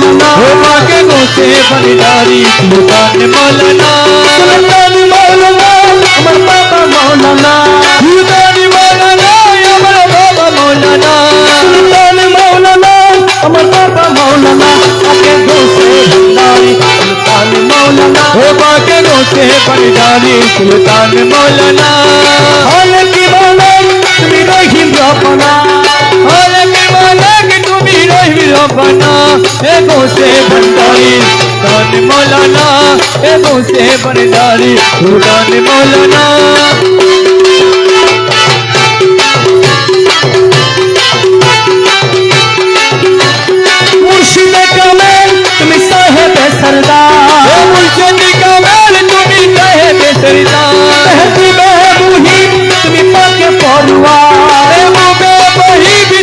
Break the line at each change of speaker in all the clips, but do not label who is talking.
मौलाना
ओ बाके गोसे भंडारी सुल्तान मौलाना
सुल्तान मौलाना अमर बाबा मौलाना
सुल्तान मौलाना अमर बाबा मौलाना
सुल्तान मौलाना अमर बाबा मौलाना बाके गोसे भंडारी सुल्तान मौलाना
ओ बाके गोसे भंडारी सुल्तान मौलाना
हालांकि मालूम तुम्ही रहीम रबना
हालांकि मालूम तुम्ही रहीम रबना ए गोसे भंडारी सुल्तान मौलाना ए गोसे भंडारी सुल्तान मौलाना
मुर्शिद कमल तुम्ही साहेब सरदार
मुर्शिद कमल तुम्ही साहेब सरदार
तहजीब मुहिम तुम्ही पाके परुवार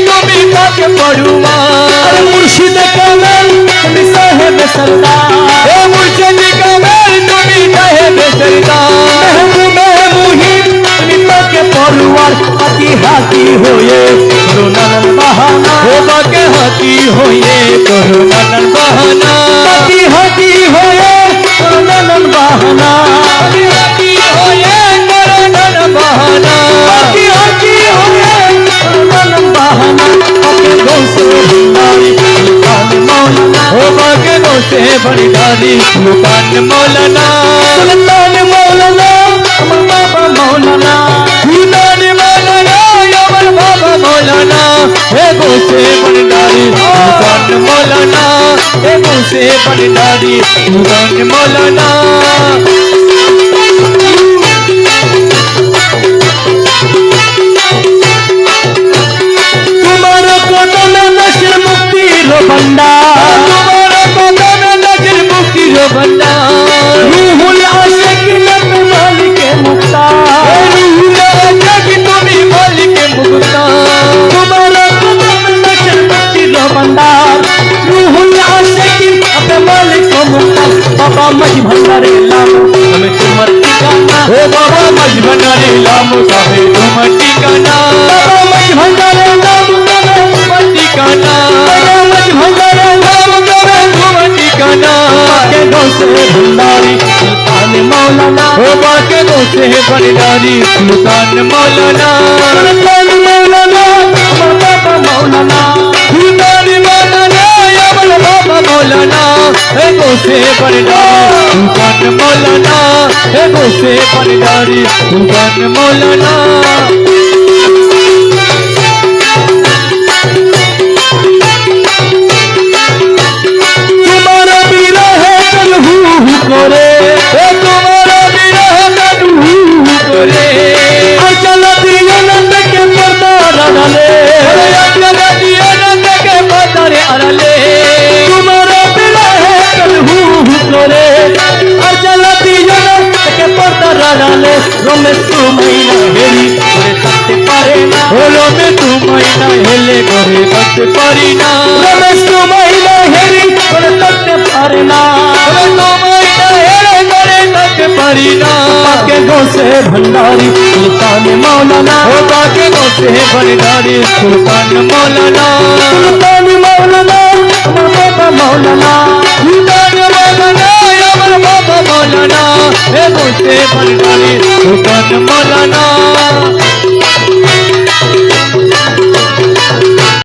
तुम्ही पाके परुवार
मुर्शिद कमल तुम्ही साहेब सरदार
मुर्शिद कमल तुम्ही साहेब सरदार
मुहिम तुम्ही पाके परुवार हाथी हाथी होए कोरोना बहाना
हो बाके हाथी होए कोरोना बहाना
हाथी हाथी होए कोरोना बहाना
हाथी होए कोरोना बहाना
हाथी हाथी होए कोरोना बहाना बाके गोसे भंडारी सुल्तान मौलाना
हो बाके गोसे भंडारी सुल्तान मौलाना
सुल्तान मौलाना अमर बाबा मौलाना
सुल्तान मौलाना अमर बाबा मौलाना हे गोसे भंडारी सुल्तान मौलाना हे गोसे भंडारी सुल्तान मौलाना
तुम्हारा कोटन नशर मुक्ति रो भंडार
तुम्हारा कोटन नजर मुक्ति रो भंडार
रूहुल आशिक नब मालिक मुख्तार
रूहुल आशिक तुम्ही मालिक मुख्तार
तुम्हारा कोटन नशर मुक्ति रो भंडार रूहुल आशिक अब मालिक मुख्तार बाबा मज भंडारे लामो हमें तुमर ठिकाना
ओ बाबा मज भंडारी लामो साहे तुम ठिकाना
बाबा मज भंडारे लामो हमें तुमर
ठिकाना
बाबा मज भंडारे लामो हमें
तुम ठिकाना
बाके गोसे भंडारी सुल्तान मौलाना
ओ बाके गोसे भंडारी सुल्तान मौलाना
सुल्तान मौलाना अमर बाबा मौलाना
सुल्तान मौलाना अमर बाबा मौलाना हे गोसे भंडारी सुल्तान मौलाना हे गोसे भंडारी सुल्तान मौलाना
तुम्हारा बीरा है कलहू करे
तुम्हारा विरह कदू करे
अचल दिया नंद के पर्दा रड़ले
नंद के पदर अरले
तुम्हारा बीरा है कलहू करे अचल दिया नंद के पर्दा रड़ले रमेश तुमैना हेरी करे तत्ते पारे ना
बोलो में तुम महीना हेले करे बस परिना
रमेश तुमैना हेरी करे तत्ते पारे ना
बोलो तो महीना हेले करे तक परिना
बाके गोसे भंडारी सुल्तान मौलाना
हो बाके गोसे भंडारी सुल्तान मौलाना
सुल्तान मौलाना अमर बाबा मौलाना
सुल्तान मौलाना अमर बाबा मौलाना हे गोसे भंडारी सुल्तान मौलाना